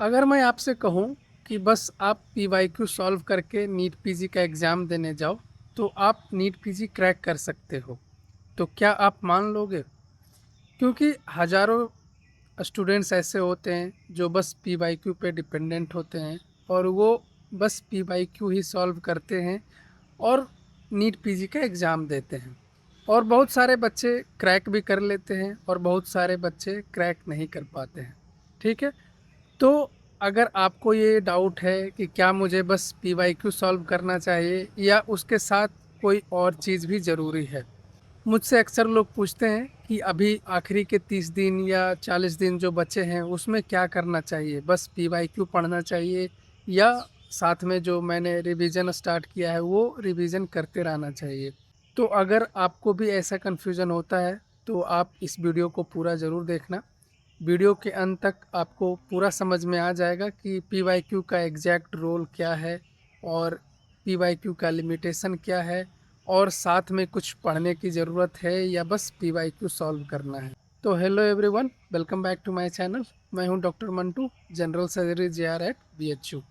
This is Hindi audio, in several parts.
अगर मैं आपसे कहूँ कि बस आप पीवाईक्यू सॉल्व करके नीट पीजी का एग्ज़ाम देने जाओ, तो आप नीट पीजी क्रैक कर सकते हो। तो क्या आप मान लोगे? क्योंकि हज़ारों स्टूडेंट्स ऐसे होते हैं जो बस पीवाईक्यू पे डिपेंडेंट होते हैं और वो बस पीवाईक्यू ही सॉल्व करते हैं और नीट पीजी का एग्ज़ाम देते हैं। और बहुत सारे बच्चे क्रैक भी कर लेते हैं और बहुत सारे बच्चे क्रैक नहीं कर पाते हैं। ठीक है? तो अगर आपको ये डाउट है कि क्या मुझे बस पीवाईक्यू सॉल्व करना चाहिए या उसके साथ कोई और चीज़ भी ज़रूरी है। मुझसे अक्सर लोग पूछते हैं कि अभी आखिरी के 30 दिन या 40 दिन जो बचे हैं उसमें क्या करना चाहिए, बस पीवाईक्यू पढ़ना चाहिए या साथ में जो मैंने रिवीजन स्टार्ट किया है वो रिवीजन करते रहना चाहिए। तो अगर आपको भी ऐसा कन्फ्यूज़न होता है तो आप इस वीडियो को पूरा ज़रूर देखना। वीडियो के अंत तक आपको पूरा समझ में आ जाएगा कि पीवाईक्यू का एग्जैक्ट रोल क्या है और पीवाईक्यू का लिमिटेशन क्या है और साथ में कुछ पढ़ने की ज़रूरत है या बस पीवाईक्यू सॉल्व करना है। तो hello everyone, welcome back to my channel. मैं हूं doctor Mantu, general surgery JR at BHU.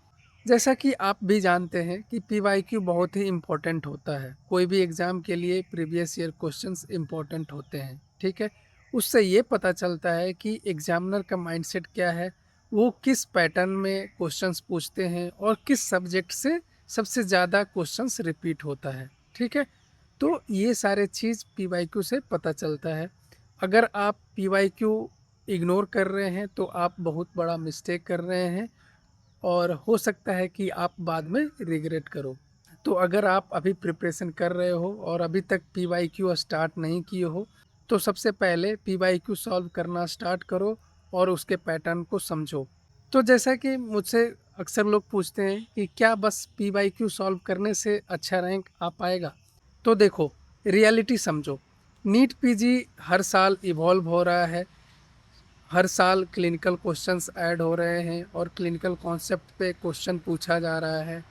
जैसा कि आप भी जानते हैं कि पीवाईक्यू बहुत ही इम्पोर्टेंट होता है। कोई भी एग्ज़ाम के लिए प्रीवियस ईयर क्वेश्चंस इम्पोर्टेंट होते हैं। ठीक है, उससे ये पता चलता है कि एग्जामिनर का माइंडसेट क्या है, वो किस पैटर्न में क्वेश्चंस पूछते हैं और किस सब्जेक्ट से सबसे ज़्यादा क्वेश्चंस रिपीट होता है। ठीक है, तो ये सारे चीज़ पीवाईक्यू से पता चलता है। अगर आप पीवाईक्यू इग्नोर कर रहे हैं तो आप बहुत बड़ा मिस्टेक कर रहे हैं और हो सकता है कि आप बाद में रिग्रेट करो। तो अगर आप अभी प्रिपरेशन कर रहे हो और अभी तक पीवाईक्यू स्टार्ट नहीं किए हो, तो सबसे पहले पीवाईक्यू सॉल्व करना स्टार्ट करो और उसके पैटर्न को समझो। तो जैसा कि मुझसे अक्सर लोग पूछते हैं कि क्या बस पीवाईक्यू सॉल्व करने से अच्छा रैंक आ पाएगा? तो देखो, रियलिटी समझो। नीट पीजी हर साल इवॉल्व हो रहा है। हर साल क्लिनिकल क्वेश्चंस ऐड हो रहे हैं और क्लिनिकल कॉन्सेप्ट पे क्वेश्चन पूछा जा रहा है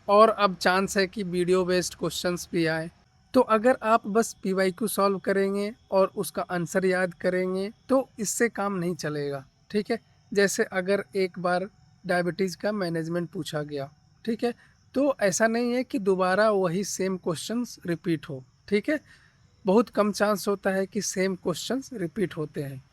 और अब चांस है कि वीडियो बेस्ड क्वेश्चंस भी आए। तो अगर आप बस पीवाईक्यू सॉल्व करेंगे और उसका आंसर याद करेंगे तो इससे काम नहीं चलेगा। ठीक है, जैसे अगर एक बार डायबिटीज़ का मैनेजमेंट पूछा गया, ठीक है, तो ऐसा नहीं है कि दोबारा वही सेम क्वेश्चंस रिपीट हो। ठीक है, बहुत कम चांस होता है कि सेम क्वेश्चंस रिपीट होते हैं।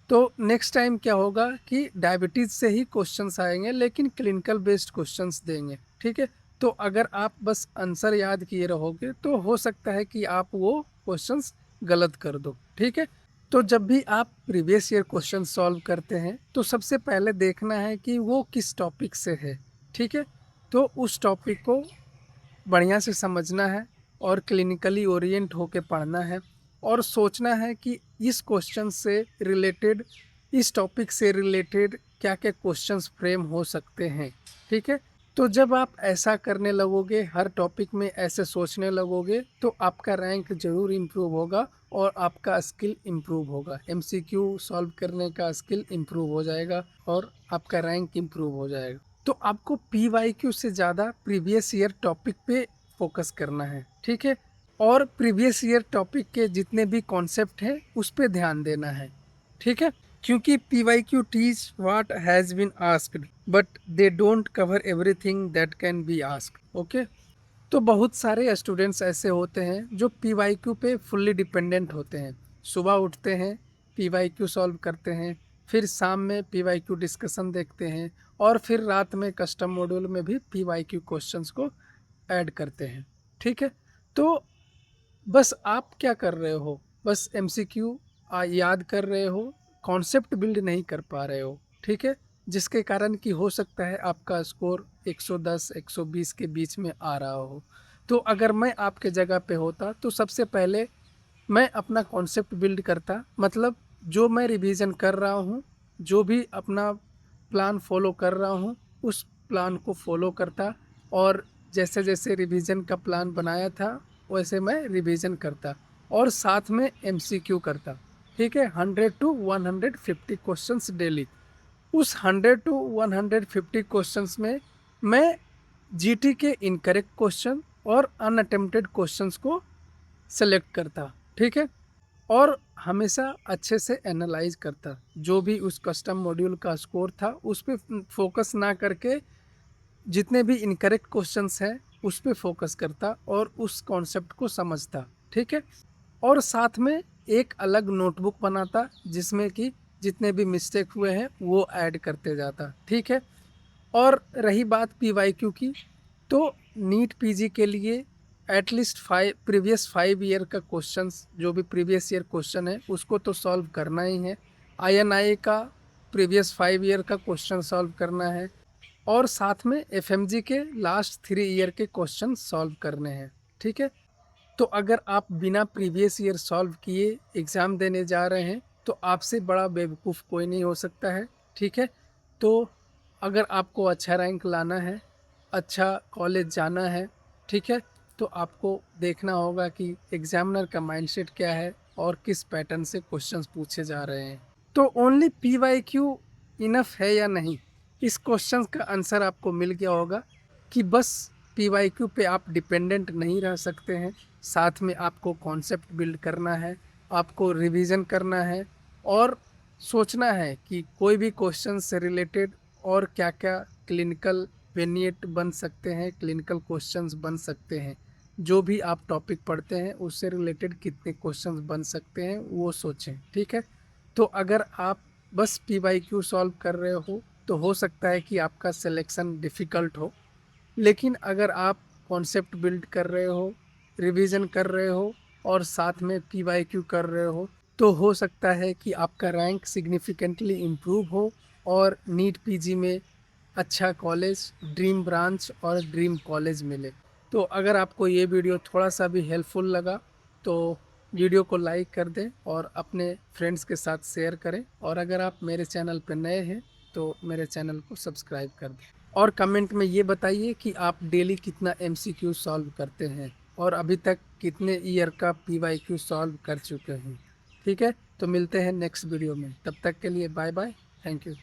तो नेक्स्ट टाइम क्या होगा कि डायबिटीज़ से ही क्वेश्चंस आएंगे लेकिन क्लिनिकल बेस्ड क्वेश्चंस देंगे। ठीक है, तो अगर आप बस आंसर याद किए रहोगे तो हो सकता है कि आप वो क्वेश्चंस गलत कर दो। ठीक है, तो जब भी आप प्रीवियस ईयर क्वेश्चन सॉल्व करते हैं तो सबसे पहले देखना है कि वो किस टॉपिक से है। ठीक है, तो उस टॉपिक को बढ़िया से समझना है और क्लिनिकली ओरिएंट होके पढ़ना है और सोचना है कि इस क्वेश्चन से रिलेटेड, इस टॉपिक से रिलेटेड क्या क्या क्वेश्चंस फ्रेम हो सकते हैं। ठीक है, तो जब आप ऐसा करने लगोगे, हर टॉपिक में ऐसे सोचने लगोगे, तो आपका रैंक ज़रूर इम्प्रूव होगा और आपका स्किल इम्प्रूव होगा। एमसीक्यू सॉल्व करने का स्किल इम्प्रूव हो जाएगा और आपका रैंक इम्प्रूव हो जाएगा। तो आपको पीवाईक्यू से ज़्यादा प्रीवियस ईयर टॉपिक पे फोकस करना है। ठीक है, और प्रीवियस ईयर टॉपिक के जितने भी कॉन्सेप्ट हैं उस पे ध्यान देना है। ठीक है, क्योंकि PYQ teach what has been asked but they don't cover everything that can be asked. Okay, तो बहुत सारे स्टूडेंट्स ऐसे होते हैं जो पीवाईक्यू पे फुल्ली डिपेंडेंट होते हैं। सुबह उठते हैं, पीवाईक्यू सॉल्व करते हैं, फिर शाम में पीवाईक्यू डिस्कशन देखते हैं और फिर रात में कस्टम मॉड्यूल में भी पीवाईक्यू क्वेश्चंस को ऐड करते हैं। ठीक है, तो बस आप क्या कर रहे हो, बस एमसीक्यू याद कर रहे हो, कॉन्सेप्ट बिल्ड नहीं कर पा रहे हो। ठीक है, जिसके कारण कि हो सकता है आपका स्कोर 110 120 के बीच में आ रहा हो। तो अगर मैं आपके जगह पे होता तो सबसे पहले मैं अपना कॉन्सेप्ट बिल्ड करता, मतलब जो मैं रिवीजन कर रहा हूँ, जो भी अपना प्लान फॉलो कर रहा हूँ, उस प्लान को फॉलो करता और जैसे जैसे रिवीजन का प्लान बनाया था वैसे मैं रिवीजन करता और साथ में एमसीक्यू करता। ठीक है, 100 to 150 क्वेश्चंस डेली। उस 100 to 150 क्वेश्चंस में मैं जीटी के इनकरेक्ट क्वेश्चन और अनअटेम्प्टेड क्वेश्चंस को सेलेक्ट करता। ठीक है, और हमेशा अच्छे से एनालाइज करता, जो भी उस कस्टम मॉड्यूल का स्कोर था उस पर फोकस ना करके जितने भी इनकरेक्ट क्वेश्चंस हैं उस पर फोकस करता और उस कॉन्सेप्ट को समझता। ठीक है, और साथ में एक अलग नोटबुक बनाता जिसमें कि जितने भी मिस्टेक हुए हैं वो ऐड करते जाता। ठीक है, और रही बात पीवाईक्यू की, तो नीट पीजी के लिए एटलीस्ट प्रीवियस 5 ईयर का क्वेश्चंस, जो भी प्रीवियस ईयर क्वेश्चन है उसको तो सॉल्व करना ही है। आईएनआई का प्रीवियस 5 ईयर का क्वेश्चन सॉल्व करना है और साथ में एफएमजी के लास्ट 3 ईयर के क्वेश्चन सॉल्व करने हैं। ठीक है, तो अगर आप बिना प्रीवियस ईयर सॉल्व किए एग्ज़ाम देने जा रहे हैं तो आपसे बड़ा बेवकूफ़ कोई नहीं हो सकता है। ठीक है, तो अगर आपको अच्छा रैंक लाना है, अच्छा कॉलेज जाना है, ठीक है, तो आपको देखना होगा कि एग्जामिनर का माइंडसेट क्या है और किस पैटर्न से क्वेश्चंस पूछे जा रहे हैं। तो ओनली पीवाईक्यू इनफ है या नहीं, इस क्वेश्चन का आंसर आपको मिल गया होगा कि बस पीवाईक्यू पे आप डिपेंडेंट नहीं रह सकते हैं, साथ में आपको कॉन्सेप्ट बिल्ड करना है, आपको रिवीजन करना है और सोचना है कि कोई भी क्वेश्चन से रिलेटेड और क्या क्या क्लिनिकल वेनिएट बन सकते हैं, क्लिनिकल क्वेश्चंस बन सकते हैं। जो भी आप टॉपिक पढ़ते हैं उससे रिलेटेड कितने क्वेश्चंस बन सकते हैं वो सोचें। ठीक है, तो अगर आप बस पीवाईक्यू सॉल्व कर रहे हो तो सकता है कि आपका सिलेक्शन डिफ़िकल्ट हो, लेकिन अगर आप कॉन्सेप्ट बिल्ड कर रहे हो, रिवीजन कर रहे हो और साथ में पीवाईक्यू कर रहे हो सकता है कि आपका रैंक सिग्निफिकेंटली इम्प्रूव हो और नीट पीजी में अच्छा कॉलेज, ड्रीम ब्रांच और ड्रीम कॉलेज मिले। तो अगर आपको ये वीडियो थोड़ा सा भी हेल्पफुल लगा तो वीडियो को लाइक कर दें और अपने फ्रेंड्स के साथ शेयर करें, और अगर आप मेरे चैनल पर नए हैं तो मेरे चैनल को सब्सक्राइब कर दें और कमेंट में ये बताइए कि आप डेली कितना एमसीक्यू सॉल्व करते हैं और अभी तक कितने ईयर का पीवाईक्यू सॉल्व कर चुके हैं। ठीक है, तो मिलते हैं नेक्स्ट वीडियो में, तब तक के लिए बाय बाय, थैंक यू।